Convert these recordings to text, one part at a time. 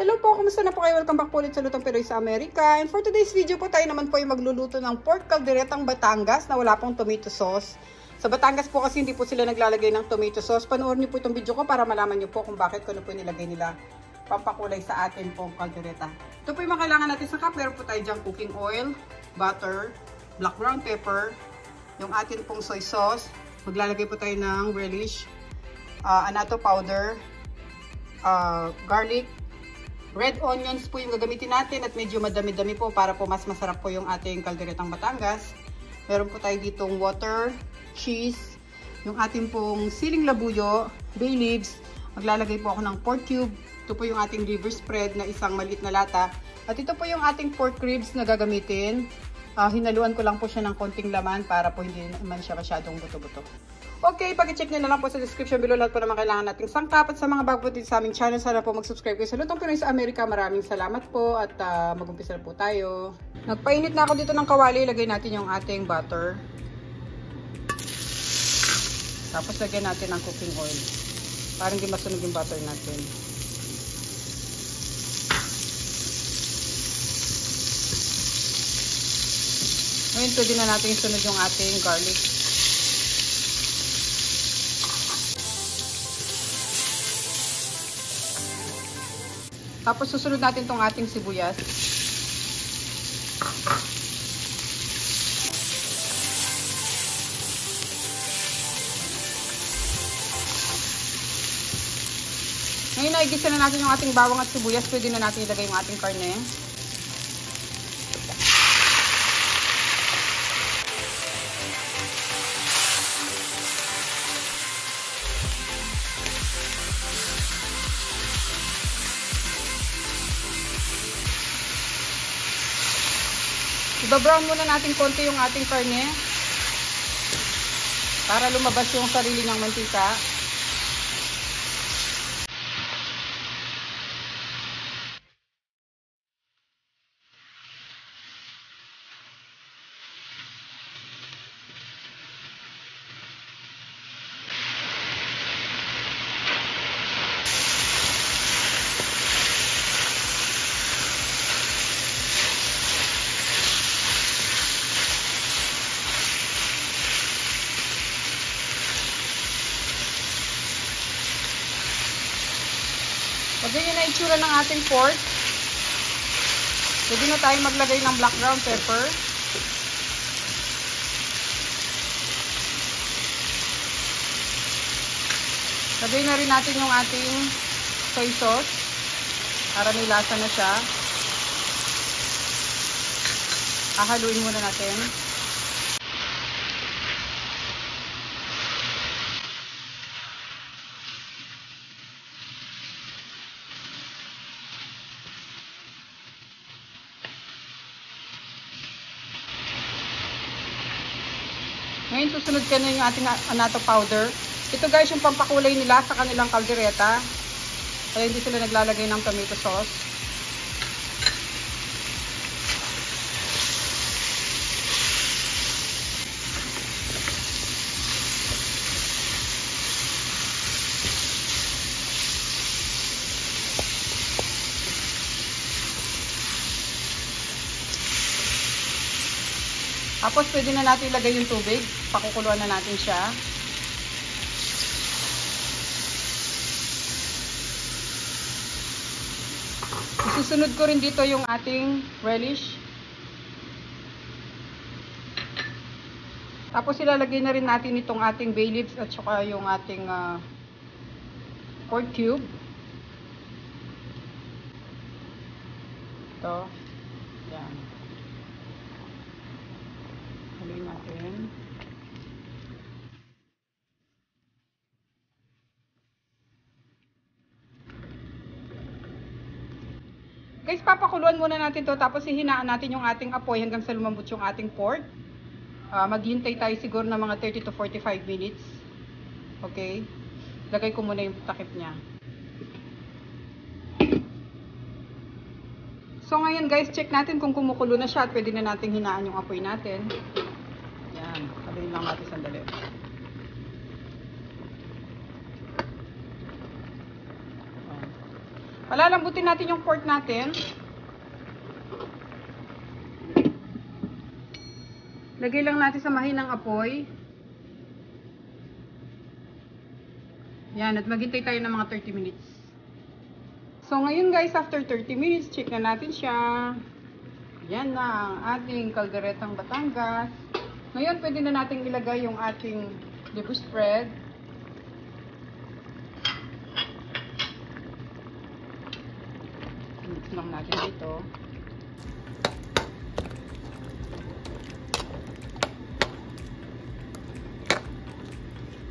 Hello po, kumusta na po kayo? Welcome back po ulit sa Lutong Pinoy sa Amerika. And for today's video po, tayo naman po ay magluluto ng pork calderetang Batangas na wala pong tomato sauce. Sa Batangas po kasi hindi po sila naglalagay ng tomato sauce. Panoorin niyo po itong video ko para malaman niyo po kung bakit ko na po nilagay nila pampakulay sa atin pong caldereta. Ito po yung mga kailangan natin sa cup. Meron po tayo dyan cooking oil, butter, black ground pepper, yung atin pong soy sauce. Maglalagay po tayo ng relish, annatto powder, garlic, red onions po yung gagamitin natin at medyo madami-dami po para po mas masarap po yung ating calderetang Batangas. Meron po tayo ditong water, cheese, yung ating pong siling labuyo, bay leaves. Maglalagay po ako ng pork cube. Ito po yung ating liver spread na isang maliit na lata. At ito po yung ating pork ribs na gagamitin. Hinaluan ko lang po siya ng konting laman para po hindi naman siya masyadong buto-buto. Okay, pag-check nyo na lang po sa description below lahat po naman kailangan nating sangkap. At sa mga bago po dito sa aming channel, sana po mag-subscribe kayo sa Lutong Pinoy sa Amerika. Maraming salamat po at mag-umpisa na po tayo. Nagpainit na ako dito ng kawali. Lagay natin yung ating butter. Tapos lagyan natin ng cooking oil. Para hindi masunog yung butter natin. Ngayon, pwede na natin sunod yung ating garlic. Tapos susunod natin tong ating sibuyas. Ngayon naigisa na natin yung ating bawang at sibuyas. Pwede na natin ilagay yung ating karne. Iba-brown muna natin konti yung ating karne para lumabas yung sarili ng mantika. Ganyan na itsura ng ating pork. Pwede na tayo maglagay ng black ground pepper. Lagay na rin natin yung ating soy sauce para may lasa na siya. Haluin muna natin. Ngayon, susunod ka na yung ating annatto powder. Ito guys, yung pampakulay nila sa kanilang caldereta. Kaya hindi sila naglalagay ng tomato sauce. Tapos, pwede na natin ilagay yung tubig. Pakukuluan na natin siya. Isusunod ko rin dito yung ating relish. Tapos, ilalagay na rin natin itong ating bay leaves at saka yung ating pork cube. Ito. Yan. Haluin natin. Guys, papakuluan muna natin to tapos hihinaan natin yung ating apoy hanggang sa lumambot yung ating pork. Maghintay tayo siguro ng mga 30 to 45 minutes. Okay? Lagay ko muna yung takip niya. So ngayon guys, check natin kung kumukulo na siya at pwede na nating hinaan yung apoy natin. Yan, haluin lang natin sandali. Palalambutin natin yung pork natin. Lagay lang natin sa mahinang apoy. Yan, at maghintay tayo ng mga 30 minutes. So ngayon guys, after 30 minutes, check na natin siya. Yan na ang ating kalderetang Batangas. Ngayon, pwede na natin ilagay yung ating liver spread. Mix lang natin dito.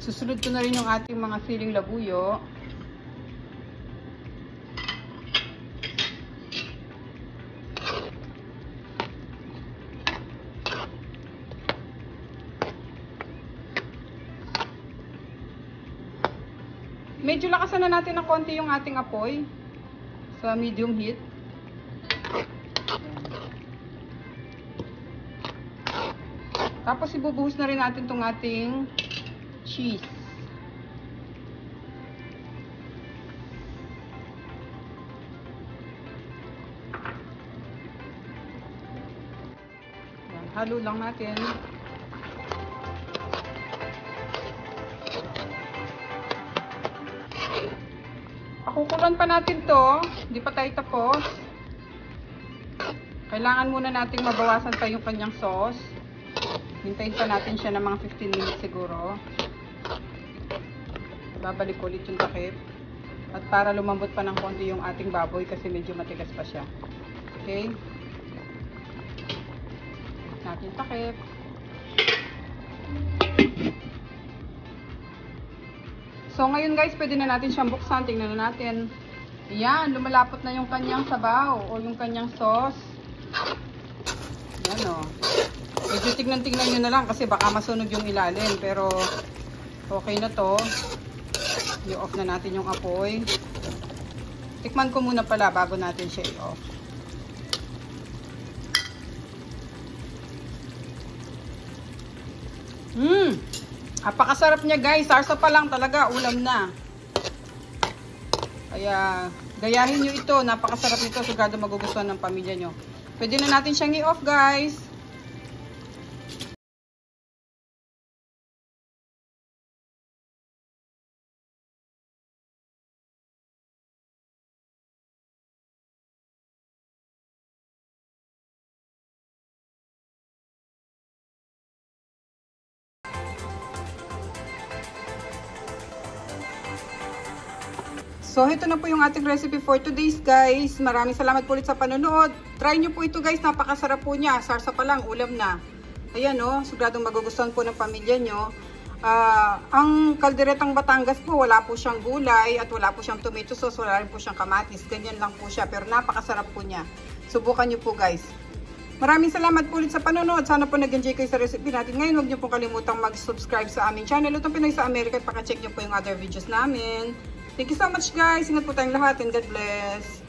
Susunod ko na rin yung ating mga siling labuyo. Medyo lakasan na natin ng konti yung ating apoy sa medium heat. Tapos ibubuhos na rin natin itong ating cheese. Yan, halo lang natin. Pakukulan pa natin to, hindi pa tayo tapos. Kailangan muna nating mabawasan pa yung kanyang sauce. Hintayin pa natin siya ng mga 15 minutes siguro. Babalik ulit yung takip. At para lumambot pa ng konti yung ating baboy kasi medyo matigas pa siya. Okay? Natin takip. So ngayon guys, pwede na natin siyang buksan. Tingnan na natin. Ayan, lumalapot na yung kanyang sabaw o yung kanyang sauce. Ayan o. Medyo tignan-tignan nyo na lang kasi baka masunog yung ilalim. Pero okay na to. I-off na natin yung apoy. Tikman ko muna pala bago natin siya i-off. Napakasarap niya guys. Sarsa pa lang talaga. Ulam na. Kaya gayahin nyo ito. Napakasarap nito. Sigurado magugustuhan ng pamilya nyo. Pwede na natin siyang i-off guys. So, ito na po yung ating recipe for today's guys. Maraming salamat po ulit sa panonood. Try nyo po ito guys. Napakasarap po niya. Sarsa pa lang, ulam na. Ayan o, siguradong magugustuhan po ng pamilya nyo. Ang kalderetang Batangas po, wala po siyang gulay at wala po siyang tomato sauce. Wala rin po siyang kamatis. Ganyan lang po siya. Pero napakasarap po niya. Subukan nyo po guys. Maraming salamat po ulit sa panonood. Sana po nag-enjoy kayo sa recipe natin. Ngayon, huwag nyo po kalimutang mag-subscribe sa aming channel. Lutong Pinoy sa Amerika at paka-check nyo po yung other videos namin. Thank you so much guys. Ingat po tayong lahat and God bless.